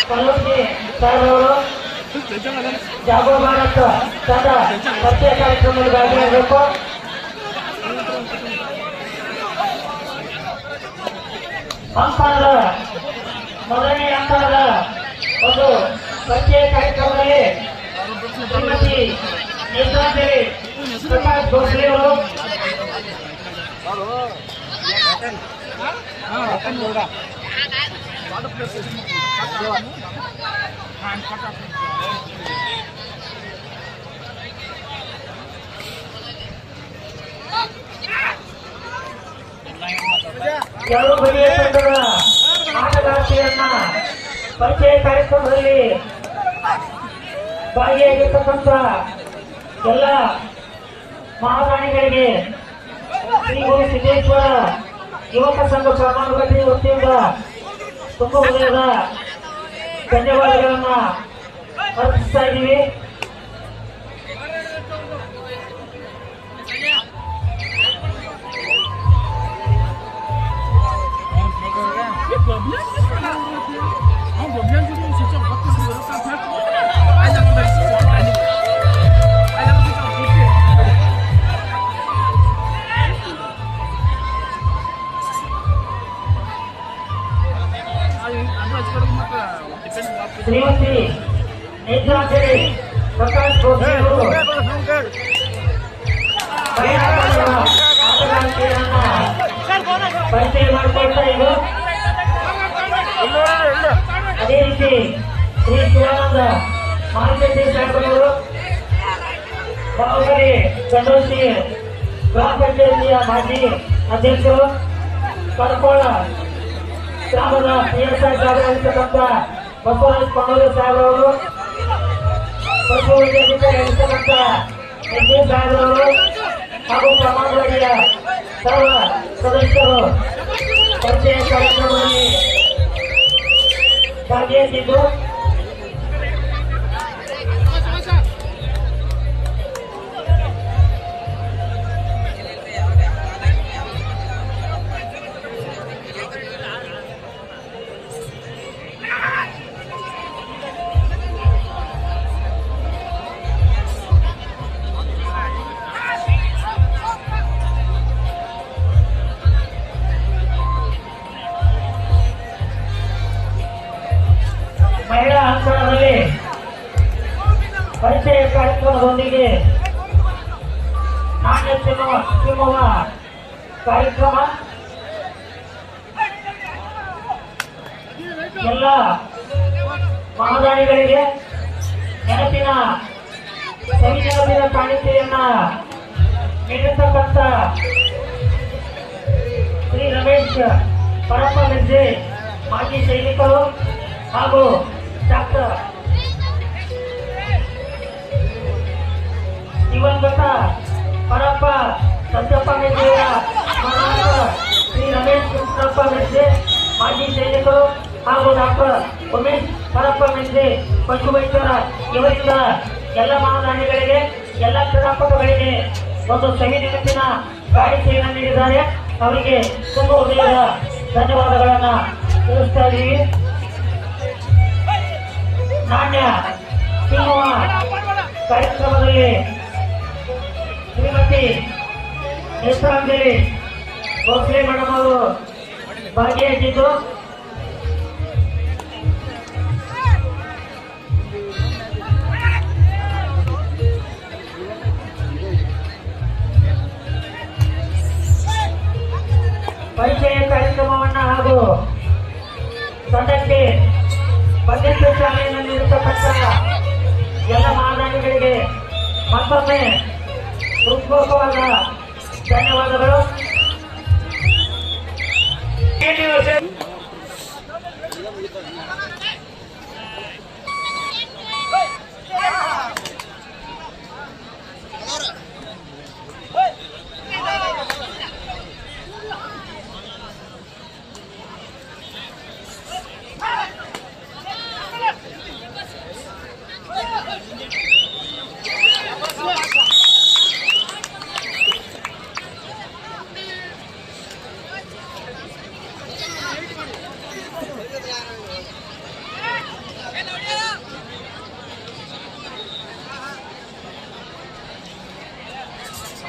ಕಲ್ಲೂಜಿ sir ಅವರು ಜಾಗೋ ಭಾರತ್ ತಂಡ ಪರಿಚಯ ಕಾರ್ಯಕ್ರಮದಲ್ಲಿ ಭಾಗಿಯಾಗಬೇಕು. ಅಂಕಣದ ಮೊದಲನೇ ಅಂಕಣದ ಒಂದು ಪರಿಚಯ ಕಾರ್ಯಕ್ರಮದಲ್ಲಿ ಶ್ರೀಮತಿ ನೇತ್ರಾಂಜಲಿ ಪ್ರಕಾಶ್ ಭೋಸ್ಲೆ ಅವರು ಎರಡು ಬಗೆಯ ತಂಡದ ಆಟಗಾರ್ತಿಯನ್ನ ಪರಿಚಯ ಕಾರ್ಯಕ್ರಮದಲ್ಲಿ ಭಾಗಿಯಾಗಿರ್ತಕ್ಕಂಥ ಎಲ್ಲ ಮಹಾರಾಣಿಗಳಿಗೆ ಶ್ರೀ ಗುರು ಸಿದ್ದೇಶ್ವರ ಯುವಕ ಸಂಘ ಫಲಾನುಭವಿ ವತಿಯಿಂದ ತುಂಬ ಹೃದಯದ ಧನ್ಯವಾದಗಳನ್ನ ಅರ್ಪಿಸ್ತಾ ಇದ್ದೀವಿ. ಶ್ರೀಮತಿ ನೇತ್ರಾಂಜಲಿ ಪ್ರಕಾಶ್ ಭೋಸ್ಲೆ ಅವರು ಪರಿಚಯ ಮಾಡಿಕೊಳ್ತಾ ಇದ್ರು. ಅದೇ ರೀತಿ ಶ್ರೀ ಶಿವಾನಂದ ಮಾರುಕಟ್ಟೆ ಸಾಹೇಬರು ಬಾಹುಬಲಿ ಚಂದ್ರಶ್ರೀ ಗ್ರಾಮ ಪಂಚಾಯತಿಯ ಮಾಜಿ ಅಧ್ಯಕ್ಷರು, ಕಡಕೋಳ ಗ್ರಾಮದ PSI ಜಾಗೃತಕ್ಕಂಥ ಬಸವರಾಜ್ ಪಣ್ಣೂರು ಸಾಹೇಬರವರು, ಪಶು ವೈದ್ಯಕೀಯ ಎನಿಸತಕ್ಕಂಥ NG ಸಾಹೇಬರವರು ಹಾಗೂ ಪ್ರಮಾಣವಾಗಿಯ ಸರ್ವ ಸದಸ್ಯರು ಪರಿಚಯ ಕಾರ್ಯಕ್ರಮದಲ್ಲಿ ಭಾಗಿಯಾಗಿದ್ದು ಮಹಿಳಾ ಅಂಕಣದಲ್ಲಿ ಪರಿಚಯ ಕಾರ್ಯಕ್ರಮದೊಂದಿಗೆ ನಾಣ್ಯ ತಿನ್ನುವ ಕಾರ್ಯಕ್ರಮ ಎಲ್ಲ ಮಹಾದಾನಿಗಳಿಗೆ ನೆನಪಿನ ಸವಿನೆನಪಿನ ಕಾಣಿಕೆಯನ್ನ ನೀಡಿರ್ತಕ್ಕಂಥ ಶ್ರೀ ರಮೇಶ್ ಪರಪ್ಪ ಮೆಜ್ಜೆ ಮಾಜಿ ಸೈನಿಕರು ಹಾಗೂ ಡಾಕ್ಟರ್ ದಿವಂಗತ ಪರಪ್ಪ ಸತ್ಯಪ್ಪ ಮೆಜ್ಜೆಯ ಶ್ರೀ ರಮೇಶ್ ಪರಪ್ಪ ಮೆಜ್ಜೆ ಮಾಜಿ ಸೈನಿಕರು ಹಾಗೂ ಡಾಕ್ಟರ್ ಉಮೇಶ್ ಪರಪ್ಪ ಮೆಜ್ಜೆ ಪಶು ವೈದ್ಯರ ಇವರಿಂದ ಎಲ್ಲ ಮಹಾದಾನಿಗಳಿಗೆ ಎಲ್ಲ ಕ್ರೀಡಾಪಟುಗಳಿಗೆ ಒಂದು ಸವಿ ನೆನಪಿನ ಕಾಣಿಕೆಯನ್ನು ನೀಡಿದ್ದಾರೆ. ಅವರಿಗೆ ತುಂಬ ಹೃದಯದ ಧನ್ಯವಾದಗಳನ್ನ ತಿಳಿಸ್ತಾ ಇದ್ದೀವಿ. ನಾಣ್ಯ ತಿನ್ನುವ ಕಾರ್ಯಕ್ರಮದಲ್ಲಿ ಶ್ರೀಮತಿ ನೇತ್ರಾಂಜಲಿ ಭೋಸ್ಲೆ ಮೇಡಮ್ ಅವರು ಭಾಗಿಯಾಗಿದ್ದು ಪರಿಚಯ ಕಾರ್ಯಕ್ರಮವನ್ನ ಹಾಗೂ ತಂಡಕ್ಕೆ ಪದ್ಧತಿ ಶಾಲೆಯನ್ನು ನೀಡತಕ್ಕಂಥ ಎಲ್ಲ ಮಹಾದಾನಿಗಳಿಗೆ ಮತ್ತೊಮ್ಮೆ ಹೃತ್ಪೂರ್ವಕವಾದ ಧನ್ಯವಾದಗಳು.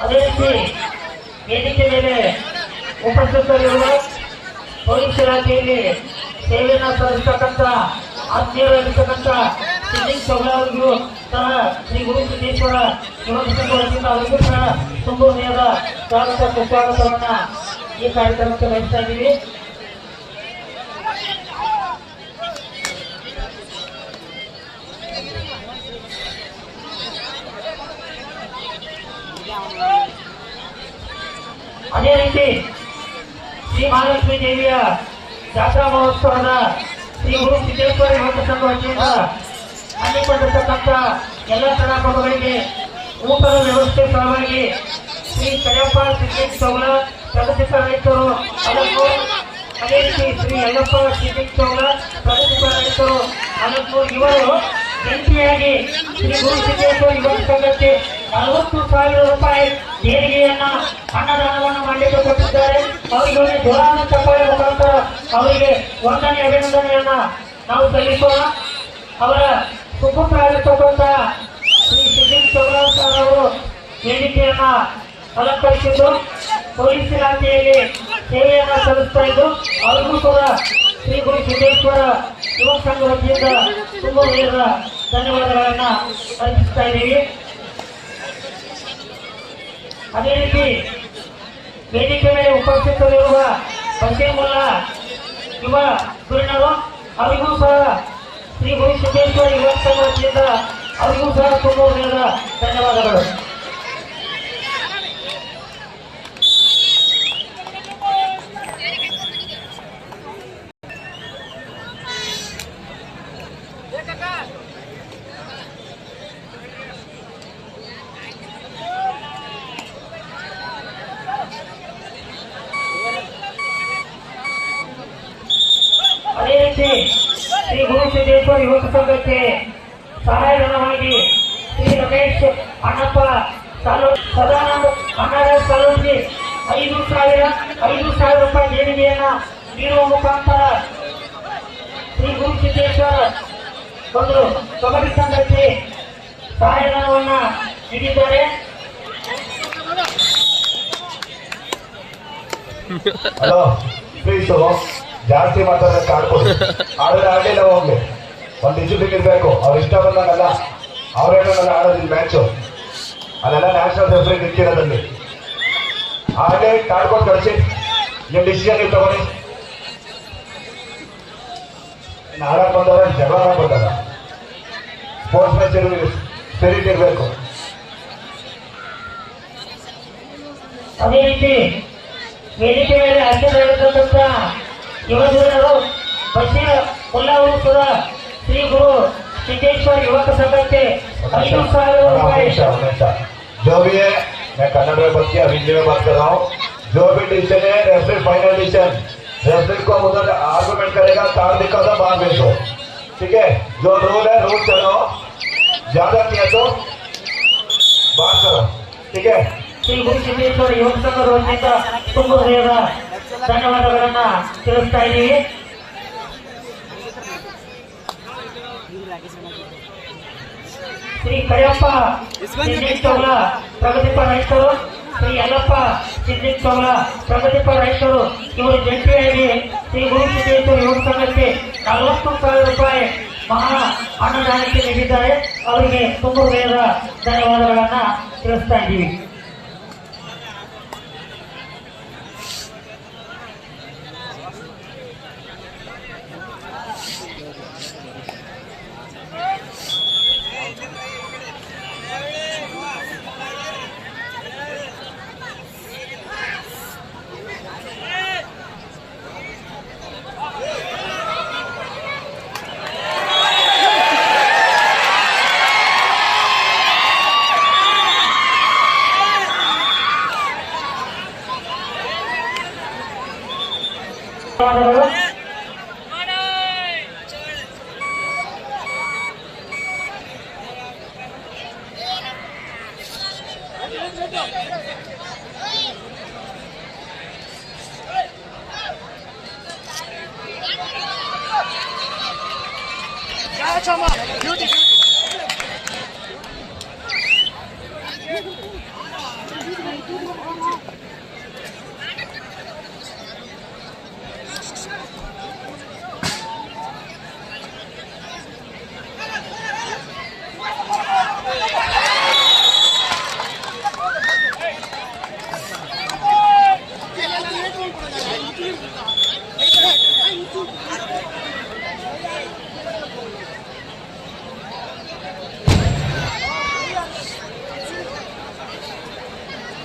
ಅದೇ ರೀತಿ ವೇದಿಕೆ ಮೇಲೆ ಉಪಸ್ಥಿತರಿರುವ ಪೊಲೀಸ್ ಇಲಾಖೆಯಲ್ಲಿ ಸೇವೆಯನ್ನು ಸಲ್ಲಿಸತಕ್ಕಂಥ ಆತ್ಮೀಯರಾಗಿರ್ತಕ್ಕಂಥ ಸಿದ್ದಿಕ್ ಚೌಲ ಅವರಿಗೂ ಸಹ ಶ್ರೀ ಗುರು ಸಿದ್ದೇಶ್ವರ ಯುವಕ ಸಂಘ ವತಿಯಿಂದ ಅವರಿಗೂ ಸಹ ತುಂಬ ಹೃದಯದ ಸ್ವಾಗತ ಸುಸ್ವಾಗತವನ್ನ ಈ ಕಾರ್ಯಕ್ರಮಕ್ಕೆ ವಹಿಸ್ತಾ ಇದ್ದೀವಿ. ಅದೇ ರೀತಿ ಶ್ರೀ ಮಹಾಲಕ್ಷ್ಮೀ ದೇವಿಯ ಜಾತ್ರಾ ಮಹೋತ್ಸವದ ಶ್ರೀ ಗುರು ಸಿದ್ದೇಶ್ವರ ಯುವಕ ಸಂಘ ವತಿಯಿಂದ ಹಮ್ಮಿಕೊಂಡಿರ್ತಕ್ಕಂಥ ಎಲ್ಲ ಕ್ರೀಡಾಪಟುಗಳಿಗೆ ಊಟದ ವ್ಯವಸ್ಥೆ ಸಲುವಾಗಿ ಶ್ರೀ ಕರಿಯಪ್ಪ ಸಿದ್ದಿಕ್ ಚೌಲ ಪ್ರಗತಿಪರ ರೈತರು ಅಲಂಪೂರ್, ಅದೇ ರೀತಿ ಶ್ರೀ ಯಲ್ಲಪ್ಪ ಸಿದ್ದಿಕ್ ಚೌಲ ಪ್ರಗತಿಪರ ರೈತರು ಅಲಂಪೂರ್ ಇವರು ಜಂಟಿಯಾಗಿ ಶ್ರೀ ಗುರು ಸಿದ್ದೇಶ್ವರ ಯುವಕ ಸಂಘಕ್ಕೆ 40,000 ರೂಪಾಯಿ ದೇಣಿಗೆಯನ್ನ ಅನ್ನದಾನವನ್ನು ಮಾಡಲಿಕ್ಕೆ ಕೊಟ್ಟಿದ್ದಾರೆ. ಅವರಿಗೆ ಜೋರಾದ ಚಪ್ಪಾಳೆ ಮುಖಾಂತರ ಅವರಿಗೆ ವಂದನೆ ಅಭಿನಂದನೆಯನ್ನ ನಾವು ಸಲ್ಲಿಸೋಣ. ಅವರ ಸುಪುತ್ರ ಆಗಿರ್ತಕ್ಕಂತಹ ಶ್ರೀ ಸಿದ್ದಿಕ್ ಚೌಲ ಸರ್ ಅವರು ವೇದಿಕೆಯನ್ನ ಅಲಂಕರಿಸಿದ್ದು ಪೊಲೀಸ್ ಇಲಾಖೆಯಲ್ಲಿ ಸೇವೆಯನ್ನ ಸಲ್ಲಿಸ್ತಾ ಇದ್ದು ಅವರಿಗೂ ಕೂಡ ಶ್ರೀ ಗುರು ಸಿದ್ದೇಶ್ವರ ಯುವಕ ಸಂಘ ವತಿಯಿಂದ ತುಂಬ ಹೃದಯದ ಧನ್ಯವಾದಗಳನ್ನ ಅರ್ಪಿಸ್ತಾ ಇದ್ದೀವಿ. ಅದೇ ರೀತಿ ವೇದಿಕೆ ಮೇಲೆ ಉಪಸ್ಥಿತರಿರುವ ಬಸೇಮುಲ್ಲಾ ಯುವ ಧುರೀಣರು ಅವರಿಗೂ ಸಹ ಶ್ರೀ ಗುರು ಸಿದ್ದೇಶ್ವರ ಯುವಕ ಸಂಘ ವತಿಯಿಂದ ಅವರಿಗೂ ಸಹ ತುಂಬ ಹೃದಯದ ಧನ್ಯವಾದಗಳು. ಅದೇ ರೀತಿ ಶ್ರೀ ಗುರು ಸಿದ್ದೇಶ್ವರ ಯುವಕ ಸಂಘಕ್ಕೆ ಸಹಾಯಧನವಾಗಿ ಶ್ರೀ ರಮೇಶ್ ಅಣ್ಣಪ್ಪ ಸದಾನಂದ ಅಣ್ಣರಾಜ್ ಸಾಲೋಜಿ 5,000 ರೂಪಾಯಿ ದೇಣಿಗೆಯನ್ನ ನೀಡುವ ಮುಖಾಂತರ ಶ್ರೀ ಗುರು ಸಿದ್ದೇಶ್ವರ ಒಂದು ಕಬಡ್ಡಿ ಸಂಘಕ್ಕೆ ಸಹಾಯಧನವನ್ನ ನೀಡಿದ್ದಾರೆ. ಹಲೋ ಪ್ಲೀಸು ಜಾಸ್ತಿ ಮಾತಾಡೋದಕ್ಕೆ ಆಡ್ಕೊಡಿ, ಆಡಿದ್ರೆ ಆಡಲಿಲ್ಲ ಹೋಗ್ಲಿ, ಒಂದು ಡಿಸಿಪ್ಲಿನ್ ಇರಬೇಕು. ಅವ್ರು ಇಷ್ಟ ಬಂದಾಗಲ್ಲ ಅವ್ರೇನೋ ಆಡೋದಿಲ್ಲ ಮ್ಯಾಚು, ಅಲ್ಲೆಲ್ಲ ನ್ಯಾಷನಲ್ ರೆಫ್ರಿ ನಿಂತಿರೋದಲ್ಲಿ ಹಾಗೆ ಆಡ್ಕೊಂಡು ಕಳಿಸಿ. ನಿಮ್ಮ ಡಿಸಿಷನ್ ನೀವು ತಗೊಳ್ಳಿ. ಇನ್ನು ಆಡಕ್ಕೆ ಬಂದವ್ರ ಜಗಳ ಮಾಡಕ್ ಬಂದಾಗ ಸ್ಪೋರ್ಟ್ಸ್ ಮ್ಯಾಚ್ ಸ್ಪಿರಿಟ್ ಇರಬೇಕು. ಅದೇ ರೀತಿ ವೇದಿಕೆ ಮೇಲೆ ಹಾಜರಾಗಿರ್ತಕ್ಕಂಥ ಯುವಜನರು ಬಶೀರ್ ಮುಲ್ಲಾ ಅವರು ಕೂಡ ಶ್ರೀ ಗುರು सिद्धेश्वर युवक संघ के 5,000 रुपए। जो भी है मैं कन्नड़ में बात किया, हिंदी में बात कर रहा हूँ। जो भी डिसीजन है रेफरी फाइनल डिसीजन, रेफरी को उधर आर्गुमेंट करेगा, कार्ड दिखाता बाहर भेजो, ठीक है। जो रूल है रूल चलो, ज्यादा किया तो बात करो, ठीक है। ಶ್ರೀ ಗುರು ಸಿದ್ದೇಶ್ವರ ಯುವಕ ಸಂಘದ ವತಿಯಿಂದ ತುಂಬ ಹೃದಯದ ಧನ್ಯವಾದಗಳನ್ನ ತಿಳಿಸ್ತಾ ಇದ್ದೀವಿ. ಶ್ರೀ ಕರಿಯಪ್ಪ ಸಿದ್ದಿಕ್ ಚೌಲ ಪ್ರಗತಿಪರ ರೈತರು, ಶ್ರೀ ಯಲ್ಲಪ್ಪ ಸಿದ್ದಿಕ್ ಚೌಲ ಪ್ರಗತಿಪರ ರೈತರು ಇವರು ಜಂಟಿಯಾಗಿ ಶ್ರೀ ಗುರು ಸಿದ್ದೇಶ್ವರ ಯುವಕ ಸಂಘಕ್ಕೆ 40,000 ರೂಪಾಯಿ ಮಹಾ ಅನ್ನದಾನಕ್ಕೆ ನೀಡಿದ್ದಾರೆ. ಅವರಿಗೆ ತುಂಬ ಹೃದಯದ ಧನ್ಯವಾದಗಳನ್ನ ತಿಳಿಸ್ತಾ ಇದ್ದೀವಿ.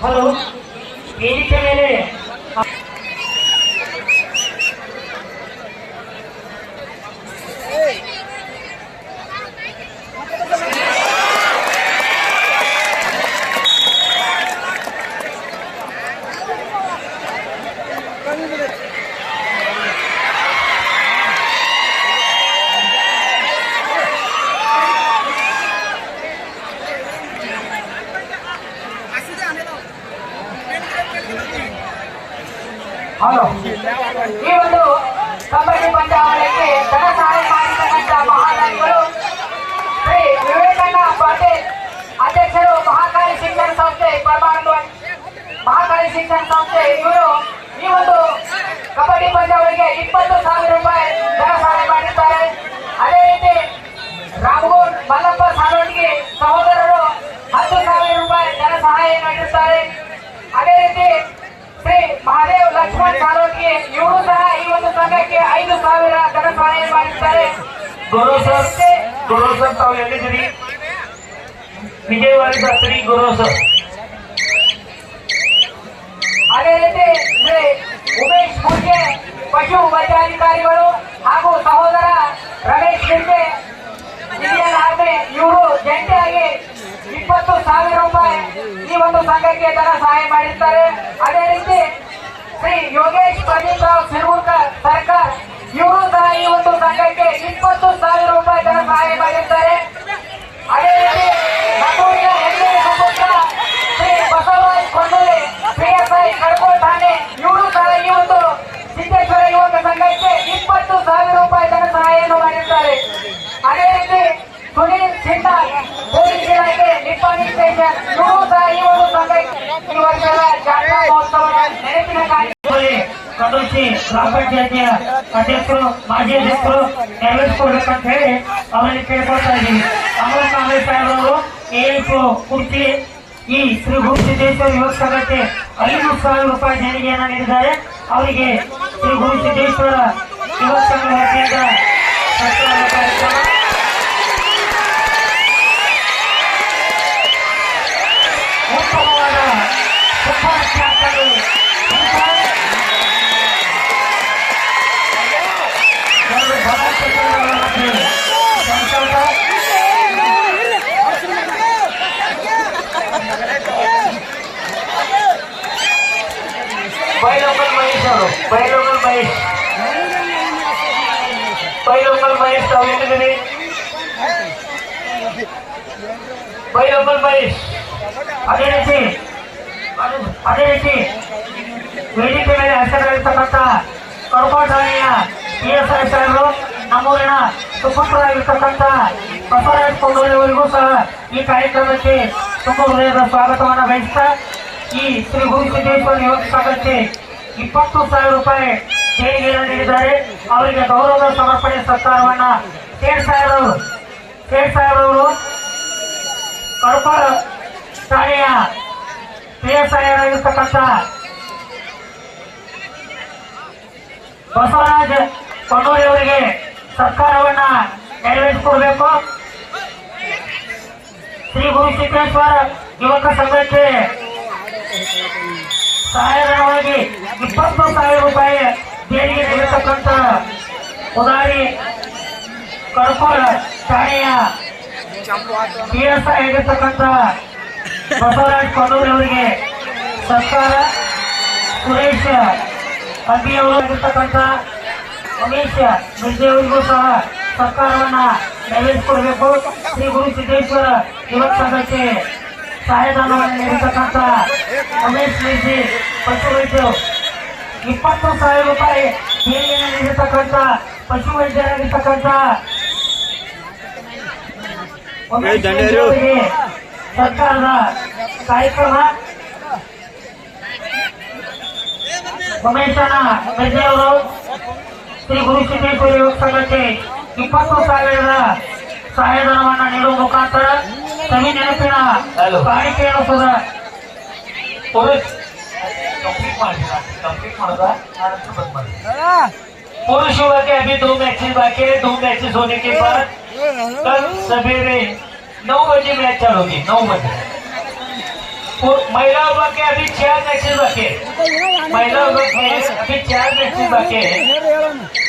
ಹಲೋ, ವೇದಿಕೆ ಮೇಲೆ ಹಲೋ, ಈ ಒಂದು ಕಬಡ್ಡಿ ಪಂದ್ಯಾವಳಿಗೆ ಧನ ಸಹಾಯ ಮಾಡಿದಂತ ಮಹಾದಾನಿಗಳು ಶ್ರೀ ವಿವೇಕಣ್ಣ ಪಾಟೀಲ್ ಅಧ್ಯಕ್ಷರು, ಮಹಾಕಾಳಿ ಶಿಕ್ಷಣ ಸಂಸ್ಥೆ ಮಹಾಕಾಳಿ ಶಿಕ್ಷಣ ಸಂಸ್ಥೆ ಇವರು ಈ ಒಂದು ಕಬಡ್ಡಿ ಪಂದ್ಯಾವಳಿಗೆ 20,000 ರೂಪಾಯಿ ಧನ ಸಹಾಯ ಮಾಡಿದ್ದಾರೆ. ಅದೇ ರೀತಿ ರಾಮಗೌಡ್ ಮಲ್ಲಪ್ಪ ಸಾಲೋಟಿಗೆ ಸಹೋದರರು 10,000 ರೂಪಾಯಿ ಧನ ಸಹಾಯ ಮಾಡಿರುತ್ತಾರೆ. ಅದೇ ರೀತಿ ಶ್ರೀ ಮಹಾದೇವ್ ಲಕ್ಷ್ಮಣ್ ಸಾಲೋಟಿಗೆ ಇವರು ಸಹ ಈ ಒಂದು ಸಂಘಕ್ಕೆ 5,000 ಧನ ಸಹಾಯ ಮಾಡಿದ್ದಾರೆ. ಗೌರವ ಸರ್ ತಾವು ಎಲ್ಲಿದ್ದೀರಿ? ವಿಜಯವಾಡ ಶ್ರೀ ಗೌರವ ಸರ್. ಅದೇ ರೀತಿ ಶ್ರೀ ಉಮೇಶ್ ಪೂಜೆ ಪಶು ವೈದ್ಯಾಧಿಕಾರಿಗಳು ಹಾಗೂ ಸಹೋದರ ರಮೇಶ್ ಗಿಂಡೆ ಇಂಡಿಯನ್ ಆರ್ಮಿ ಇವರು ಜಂಟಿಯಾಗಿ 20,000 ರೂಪಾಯಿ ಈ ಒಂದು ಸಂಘಕ್ಕೆ ಧನ ಸಹಾಯ ಮಾಡಿರ್ತಾರೆ. ಅದೇ ರೀತಿ ಶ್ರೀ ಯೋಗೇಶ್ ಪ್ರದೀಪ್ ರಾವ್ ಸಿರ್ಗುರ್ಕರ್ ಸರ್ಕಾರ್ ಇವರು ಸಹ ಈ ಒಂದು ಸಂಘಕ್ಕೆ 20,000 ರೂಪಾಯಿ ಧನ ಸಹಾಯ ಮಾಡಿರ್ತಾರೆ. ಅದೇ ರೀತಿ ನಮ್ಮೂರಿನ ಹೆಣ್ಣೆ ಸುಪುತ್ರ ಶ್ರೀ ಬಸವರಾಜ್ ಕೊಂಡೂರಿ PSI ಕಡಕೋಳ ಠಾಣೆ ಇವರು ಸಹ ಈ ಒಂದು ಸಿದ್ದೇಶ್ವರ ಯುವಕ ಸಂಘಕ್ಕೆ 20,000 ರೂಪಾಯಿ ಧನ ಸಹಾಯವನ್ನು ಮಾಡಿರ್ತಾರೆ. ಅದೇ ರೀತಿ ಸುನೀಲ್ ಸಿನ್ಹಾ ಪೊಲೀಸ್ ಇಲಾಖೆ ನಿಪ್ಪಾಣಿ ಸ್ಟೇಷನ್ ಇವರು ಸಹ ಈ ಒಂದು ಸಂಘಕ್ಕೆ ಈ ವರ್ಷದ ಜಾತ್ರಾ ಮಹೋತ್ಸವದ ನೆನಪಿನ ಕಡೂಸಿ ಗ್ರಾಮ ಪಂಚಾಯತಿಯ ಅಧ್ಯಕ್ಷರು, ಮಾಜಿ ಅಧ್ಯಕ್ಷರು ನೆರವೇರಿಸಿಕೊಡ್ಬೇಕಂತ ಹೇಳಿ ಅವರಿಗೆ ಕೇಳ್ಕೊಳ್ತಾ ಇದ್ದೀವಿ. ಅಮರ ಕಾಂಗ್ರೆಸ್ ಸಾಹೇಬರವರು ASO ಕುರ್ಚಿ ಈ ಶ್ರೀ ಗುರುಸಿದ್ದೇಶ್ವರ ಯುವಕ ಸಂಘಕ್ಕೆ 5,000 ರೂಪಾಯಿ ದೇಣಿಗೆಯನ್ನು ನೀಡಿದ್ದಾರೆ. ಅವರಿಗೆ ಶ್ರೀ ಗುರುಸಿದ್ದೇಶ್ವರ ಯುವಕ ಸಂಘ ವತಿಯಿಂದ ಕಾರ್ಯಕ್ರಮ ಉತ್ತಮವಾದ ಸುಪಾಠ್ಯಾಸರು ಬೈಲೋಕಲ್ ಮಹೇಶ್ ಅವರು ಬೈಲೋಕಲ್ ಮಹೇಶ್ ತಾವು ಎಲ್ಲಿದ್ದೀರಿ? ಬೈಲೋಕಲ್ ಮಹೇಶ್. ಅದೇ ರೀತಿ ವೇದಿಕೆ ಮೇಲೆ ಹೆಸರಾಗಿರ್ತಕ್ಕಂಥ ಕಡಕೋಳ ಠಾಣೆಯ PSI ಸಾಹೇಬರು, ನಮ್ಮೂರಿನ ಸುಪುತ್ರರಾಗಿರ್ತಕ್ಕಂಥ ಬಸವರಾಜ್ ಕೊಂಡೂರಿ ಅವರಿಗೂ ಸಹ ಈ ಕಾರ್ಯಕ್ರಮಕ್ಕೆ ತುಂಬ ಹೃದಯದ ಸ್ವಾಗತವನ್ನು ಬಯಸ್ತಾ ಈ ಶ್ರೀ ಗುರುಸಿದ್ದೇಶ್ವರ ಯುವಕ ಸಂಘಕ್ಕೆ 20,000 ರೂಪಾಯಿ ದೇಣಿಗೆಯನ್ನು ನೀಡಿದ್ದಾರೆ. ಅವರಿಗೆ ಗೌರವದ ಸಮರ್ಪಣೆ ಸತ್ಕಾರವನ್ನ ಸೇಠ್ ಸಾಹೇಬರವರು ಕಡಕೋಳ ಠಾಣೆಯ PSI ಆಗಿರ್ತಕ್ಕಂಥ ಬಸವರಾಜ್ ಕೊಂಡೂರಿ ಅವರಿಗೆ ಸತ್ಕಾರವನ್ನ ನೆರವೇರಿಸಿಕೊಡ್ಬೇಕು. ಶ್ರೀ ಗುರುಸಿದ್ದೇಶ್ವರ ಯುವಕ ಸಂಘಕ್ಕೆ ಸಹಾಯಧನವಾಗಿ 20,000 ರೂಪಾಯಿ ದೇಣಿಗೆ ನೀಡತಕ್ಕಂಥ ಉದಾರಿ ಕಡಕೋಳ ಠಾಣೆಯ PSI ಆಗಿರ್ತಕ್ಕಂಥ ಬಸವರಾಜ್ ಕೊಂಡೂರಿ ಅವರಿಗೆ ಸರ್ಕಾರ, ಸುರೇಶ್ ಅಬ್ಬಿ ಅವರಾಗಿರ್ತಕ್ಕಂಥ ಉಮೇಶ್ ಗಿಂಡೆ ಅವರಿಗೂ ಸಹ ಸರ್ಕಾರವನ್ನ ನೆರವೇರಿಸಿಕೊಡ್ಬೇಕು. ಶ್ರೀ ಗುರುಸಿದ್ದೇಶ್ವರ ಯುವಕ ಸಂಘಕ್ಕೆ ಸಹಾಯಧನವನ್ನು ನೀಡತಕ್ಕಂಥ ಉಮೇಶ್ ಗಿಂಡೆ ಪಶುವೈದ್ಯರು 20,000 ರೂಪಾಯಿ ದೇಣಿಗೆಯನ್ನು ನೀಡತಕ್ಕಂಥ ಪಶುವೈದ್ಯರಾಗಿರ್ತಕ್ಕಂಥ ಉಮೇಶ್ ಗಿಂಡೆ ಅವರಿಗೆ ಸರ್ಕಾರದ ಕಾರ್ಯಕ್ರಮ ಉಮೇಶಣ್ಣ ಮೆಜ್ಜೆ ಅವರು ಶ್ರೀ ಗುರು ಸಿದ್ದೇಶ್ವರ ಯುವಕ ಸಂಘಕ್ಕೆ 20,000 ಸಹಾಯಧನವನ್ನು ನೀಡುವ ಮುಖಾಂತರ ಸವಿ ನೆನಪಿನ ಕಾಣಿಕೆಯನ್ನು ಸುಧಾ पुरुष युवा के अभी 2 मैचेस बाकी है। 2 मैचेस होने के बाद कल सवेरे 9 बजे मैच चालू होगी। 9 बजे। महिला वर्ग के अभी 4 मैचेस बाकी है। महिला वर्ग के अभी 4 मैचेस बाकी है।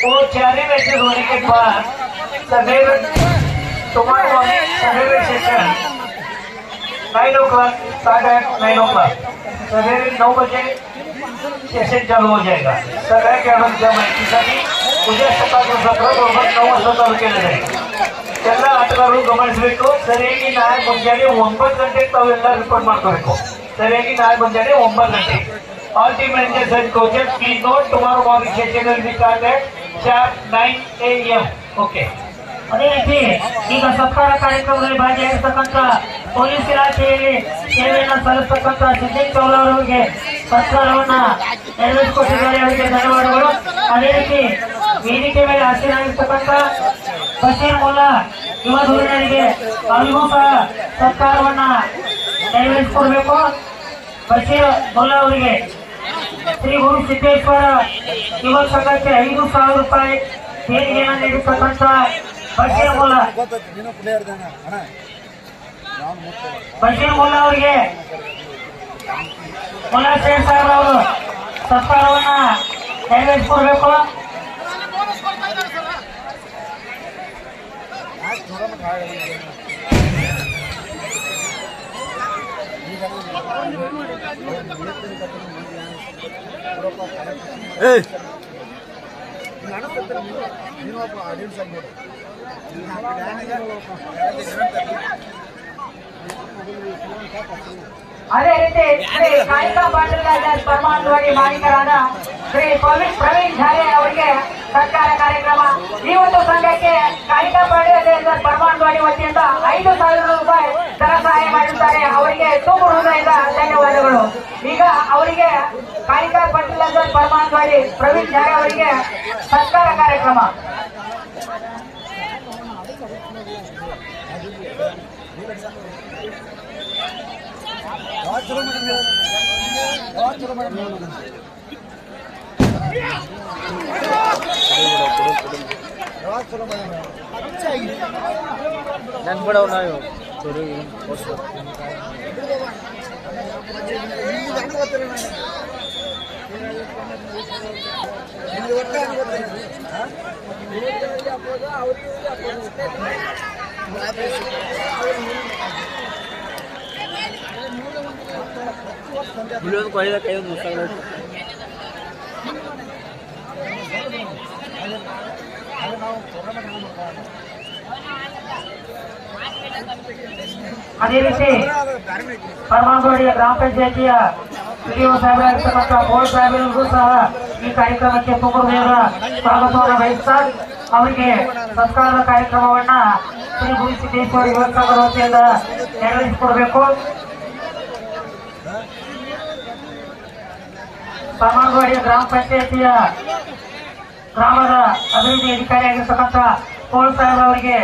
वो 4 मैचेस होने के बाद सवेरे तुम्हारे सवेरे सेशन 9 o'clock स्टार्ट है। 9 o'clock सवेरे 9 बजे सेशन चालू हो जाएगा। सगळ्या खेळाडूंच्या माहितीसाठी उद्या सकाळी 9 वाजता चालू केलं जाईल। त्यांना ಆಟಗಾರರು ಗಮನಿಸಬೇಕು, ಸರಿಯಾಗಿ ನಾಳೆ ಮುಂಜಾನೆ 9 ಗಂಟೆಗೆ ತಾವೆಲ್ಲ ರಿಪೋರ್ಟ್ ಮಾಡ್ಕೋಬೇಕು। ಸರಿಯಾಗಿ ನಾಳೆ ಮುಂಜಾನೆ 9 ಗಂಟೆ। All team managers and coaches, please note tomorrow morning session will be started sharp 9 AM. Okay. ಅದೇ ರೀತಿ ಈಗ ಸತ್ಕಾರ ಕಾರ್ಯಕ್ರಮದಲ್ಲಿ ಭಾಗಿಯಾಗಿರ್ತಕ್ಕಂಥ ಪೊಲೀಸ್ ಇಲಾಖೆಯಲ್ಲಿ ಸೇವೆಯನ್ನು ಸಲ್ಲಿಸತಕ್ಕಂಥ ಸಿದ್ದಿಕ್ ಚೌಲ ಅವರಿಗೆ ಸತ್ಕಾರವನ್ನ ನೆರವೇರಿಸಿಕೊಟ್ಟಿದ್ದಾರೆ, ಅವರಿಗೆ ಧನ್ಯವಾದಗಳು। ಅದೇ ರೀತಿ ವೇದಿಕೆ ಮೇಲೆ ಹಾಜರಾಗಿರ್ತಕ್ಕಂಥ ಬಶೀರ್ ಮುಲ್ಲಾ ಯುವ ಧುರೀಣರಿಗೆ ಅವರಿಗೂ ಸಹ ಸತ್ಕಾರವನ್ನ ನೆರವೇರಿಸಿಕೊಡ್ಬೇಕು। ಬಶೀರ್ ಮುಲ್ಲಾ ಅವರಿಗೆ ಶ್ರೀ ಗುರು ಸಿದ್ದೇಶ್ವರ ಯುವ ಸಂಘಕ್ಕೆ 5,000 ರೂಪಾಯಿ ದೇಣಿಗೆಯನ್ನು ನೀಡಿರ್ತಕ್ಕಂಥ ಬಶೀರ್ ಮುಲ್ಲಾ ಅವರಿಗೆ ಮುಲ್ಲಾ ಶೇಖ್ ಸಾಹೇಬ್ ಅವರು ಸತ್ಕಾರವನ್ನ ನೆರವೇರಿಸಿಕೊಡ್ಬೇಕು। ಅದೇ ರೀತಿ ಶ್ರೀ ಕಾಳಿಕಾ ಪಾಟೀಲ್ ಪರಮಾನಂದವಾಡಿ ಮಾಲೀಕರಾದ ಶ್ರೀ ಪ್ರವೀಣ್ ಝಾರೆ ಅವರಿಗೆ ಸರ್ಕಾರ ಕಾರ್ಯಕ್ರಮ। ಈ ಒಂದು ಸಂಘಕ್ಕೆ ಕಾಳಿಕಾ ಪಾಟೀಲ್ ಪರಮಾನಂದವಾಡಿ ವತಿಯಿಂದ 5,000 ರೂಪಾಯಿ ಧನ ಸಹಾಯ ಮಾಡಿರುತ್ತಾರೆ, ಅವರಿಗೆ ತುಂಬ ಹೃದಯದ ಧನ್ಯವಾದಗಳು। ಈಗ ಅವರಿಗೆ ಕಾಳಿಕಾ ಪಾಟೀಲ್ ಪರಮಾನಂದವಾಡಿ ಪ್ರವೀಣ್ ಝಾರೆ ಅವರಿಗೆ ಸರ್ಕಾರ ಕಾರ್ಯಕ್ರಮ। ಅದೇ ರೀತಿ ಪರಮಾನಂದವಾಡಿಯ ಗ್ರಾಮ ಪಂಚಾಯತಿಯ ಪಿಡಿಒ ಸಾಹೇಬರಾಗಿರ್ತಕ್ಕಂಥ ಬೋರ್ಡ್ ಸಾಹೇಬರಿಗೂ ಸಹ ಈ ಕಾರ್ಯಕ್ರಮಕ್ಕೆ ತುಮಕೂರಿನ ಸ್ವಾಗತವನ್ನು ವಹಿಸ್ತಾ ಅವರಿಗೆ ಸತ್ಕಾರದ ಕಾರ್ಯಕ್ರಮವನ್ನ ಶ್ರೀ ಗುರು ಸಿದ್ದೇಶ್ವರ ಯುವ ಸಂಘದ ವತಿಯಿಂದ ನೆರವೇರಿಸಿಕೊಡಬೇಕು। ಪರಮಾನಂದವಾಡಿಯ ಗ್ರಾಮ ಪಂಚಾಯತಿಯ ಗ್ರಾಮದ ಅಭಿವೃದ್ಧಿ ಅಧಿಕಾರಿಯಾಗಿರ್ತಕ್ಕಂಥ ಬೋರ್ಡ್ ಸಾಹೇಬರವರಿಗೆ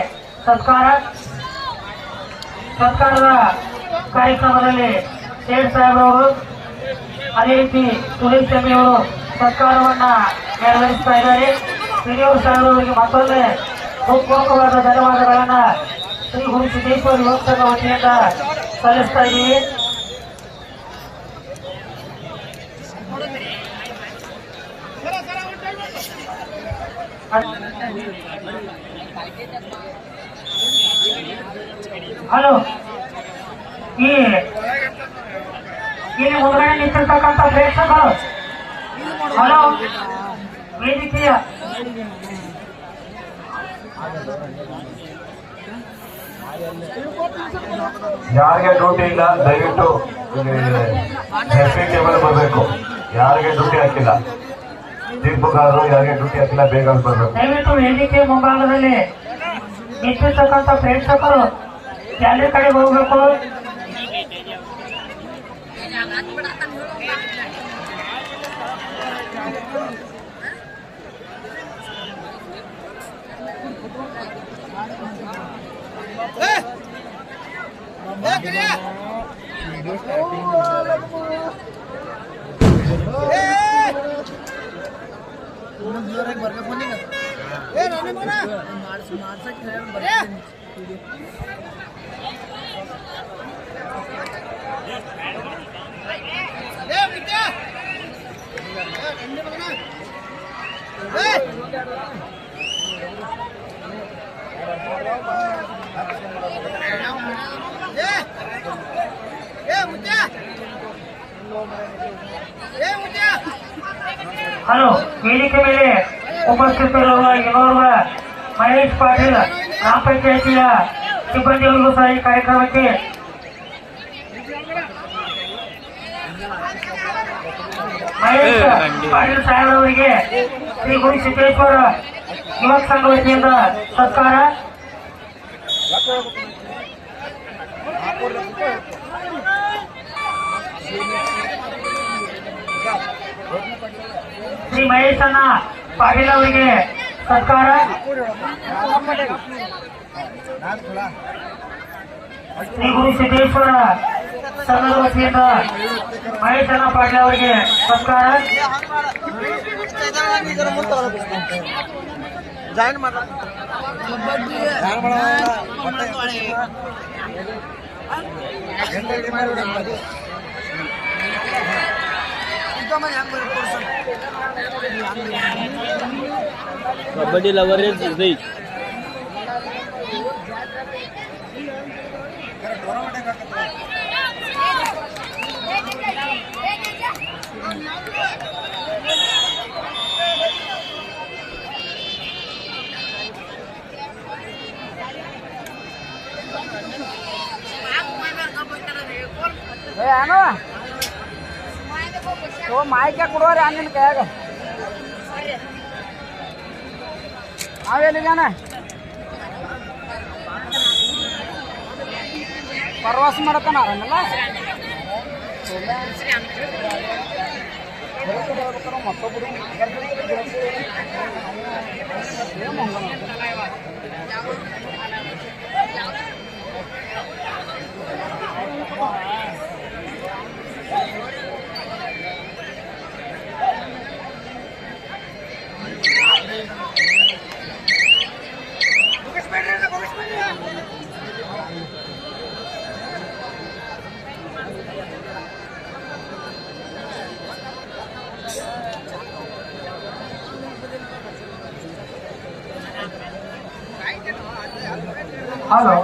ಸರ್ಕಾರದ ಕಾರ್ಯಕ್ರಮದಲ್ಲಿ ಶೇಖ್ ಸಾಹೇಬ್ರವರು, ಅದೇ ರೀತಿ ಸುರೇಶ್ ಶೆಮ್ಮಿ ಅವರು ಸರ್ಕಾರವನ್ನ ನೆರವೇರಿಸ್ತಾ ಇದ್ದಾರೆ। ಪಿಡಿಒ ಸಾಹೇಬ್ರವರಿಗೆ ಮತ್ತೊಮ್ಮೆ ಹೃತ್ಪೂರ್ವಕವಾದ ಧನ್ಯವಾದಗಳನ್ನ ಶ್ರೀ ಗುರು ಸಿದ್ದೇಶ್ವರ ಯುವ ಸಂಘ ವತಿಯಿಂದ ಸಲ್ಲಿಸ್ತಾ ಇದ್ದೀವಿ। ಹಲೋ, ಇಲ್ಲಿ ಮುಂದ್ಗಡೆ ನಿಂತಿರ್ತಕ್ಕಂಥ ಪ್ರೇಕ್ಷಕರು, ಹಲೋ ವೇದಿಕೆಯ ಯಾರಿಗೆ ಡ್ಯೂಟಿ ಇಲ್ಲ ದಯವಿಟ್ಟು ಟೇಬಲ್ ಬರಬೇಕು। ಯಾರಿಗೆ ಡ್ಯೂಟಿ ಹಾಕಿಲ್ಲ, ತೀರ್ಪುಗಾರರು ಯಾರಿಗೆ ಡ್ಯೂಟಿ ಹಾಕಿಲ್ಲ ಬೇಗ ಬರಬೇಕು। ದಯವಿಟ್ಟು ವೇದಿಕೆ ಮುಂಭಾಗದಲ್ಲಿ ನಿಂತಿರ್ತಕ್ಕಂಥ ಪ್ರೇಕ್ಷಕರು ಗ್ಯಾಲರಿ ಕಡೆಗೆ ಹೋಗ್ಬೇಕು। ಹಲೋ, ವೇದಿಕೆ ಮೇಲೆ ಉಪಸ್ಥಿತರಿರುವ ಇನ್ನೋರ್ವ ಮಹೇಶ್ ಪಾಟೀಲ್ ಗ್ರಾಮ ಪಂಚಾಯಿತಿಯ ಸಿಬ್ಬಂದಿಗಳಿಗೂ ಸಹ ಈ ಕಾರ್ಯಕ್ರಮಕ್ಕೆ ಮಹೇಶ್ ಪಾಟೀಲ್ ಸಾಹೇಬರವರಿಗೆ ಶ್ರೀ ಗುರು ಸಿದ್ದೇಶ್ವರ ಯುವಕ ಸಂಘ ವತಿಯಿಂದ ಸತ್ಕಾರ. ಶ್ರೀ ಮಹೇಶಣ್ಣ ಪಾಟೀಲ್ ಅವರಿಗೆ ಸತ್ಕಾರ. ಶ್ರೀ ಗುರು ಸಿದ್ದೇಶ್ವರ ಸಂಘದ ವತಿಯಿಂದ ಮಹೇಶಣ್ಣ ಪಾಟೀಲ್ ಅವರಿಗೆ ಸತ್ಕಾರ. कबड्डी लवर नहीं तो माइक ಕೊಡೋರಿ ಆನಿನ ಕೈಯಾಗ ನಾವೆಲ್ಲಿ ಜಾನ ಪ್ರವಾಸ ಮಾಡತಾನ ಆರಲ್ಲ ಮತ್ತೊಬ್ಬರು ಹಲೋ,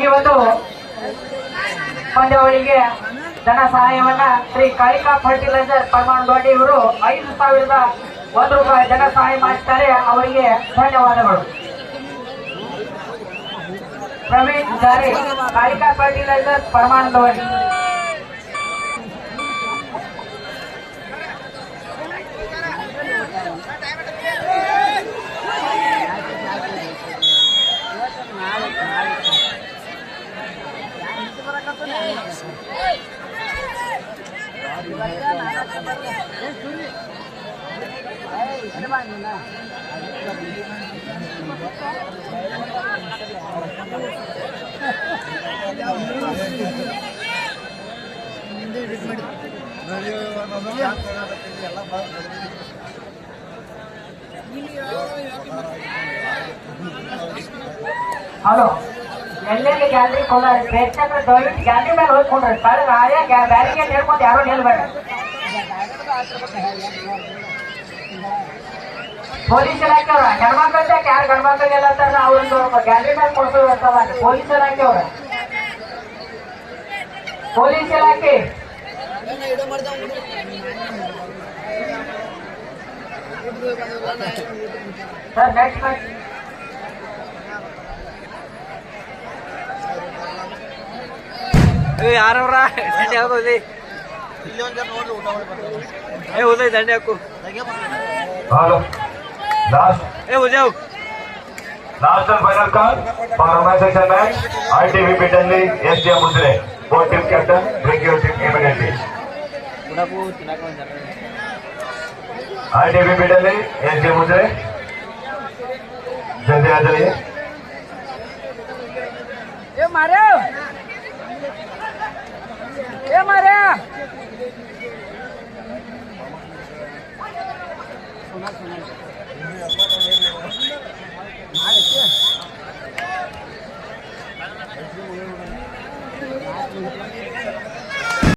ಈ ಒಂದು ಪಂದ್ಯಾವಳಿಗೆ ಧನ ಸಹಾಯವನ್ನ ಶ್ರೀ ಕಾಳಿಕಾ ಫರ್ಟಿಲೈಸರ್ ಪರಮಾಣು ಇವರು 5,001 ರೂಪಾಯಿ ಧನ ಸಹಾಯ ಮಾಡಿದ್ದಾರೆ. ಅವರಿಗೆ ಧನ್ಯವಾದಗಳು. ಪ್ರವೀಣ್ ಜಾರಿ, ಕಾಳಿಕಾ ಫರ್ಟಿಲೈಸರ್ ಪರಮಾಣು. ಹಲೋ, ಎಲ್ಲೆಲ್ಲಿ ಗ್ಯಾಲರಿ ಕೊಳ್ಳಾರಿ ಪ್ರೇಕ್ಷಕರು ದಯವಿಟ್ಟು ಗ್ಯಾಲರಿ ಮೇಲೆ ಹೋಗ್ಕೊಂಡ್ರಿ. ಕಳೆದ ಆಯಾ ಬ್ಯಾರಿಕೇಡ್ ಹೇಳ್ಕೊಂಡು ಯಾರು ನಿಲ್ಬೇಡ. ಪೊಲೀಸ್ ಇಲಾಖೆಯವ್ರ ಹೆಣ್ಮಕ್ಳು ಯಾರು ಗಂಡ್ಮಕ್ಳಿಗೆಲ್ಲ ಅಂತಾರ ಅವ್ರೊಂದು ಗ್ಯಾಲರಿ ಮೇಲೆ ಕೊಡ್ಸೋದು. ಪೊಲೀಸ್ ಇಲಾಖೆಯವ್ರ, ಪೊಲೀಸ್ ಇಲಾಖೆ ಸರ್ ನೆಕ್ಸ್ಟ್ ಯಾರವ್ರ ದಂಡೆ ಹಾಕೋದಿ ಹೋದ ದಂಡೆ ಹಾಕು last and final call for women's section match. ITV Pittenli, SDM Musre. Both team captain, bring your team immediately. RTB बिडले एस डी मुजरे जल्दी आ जाइए। ए मारे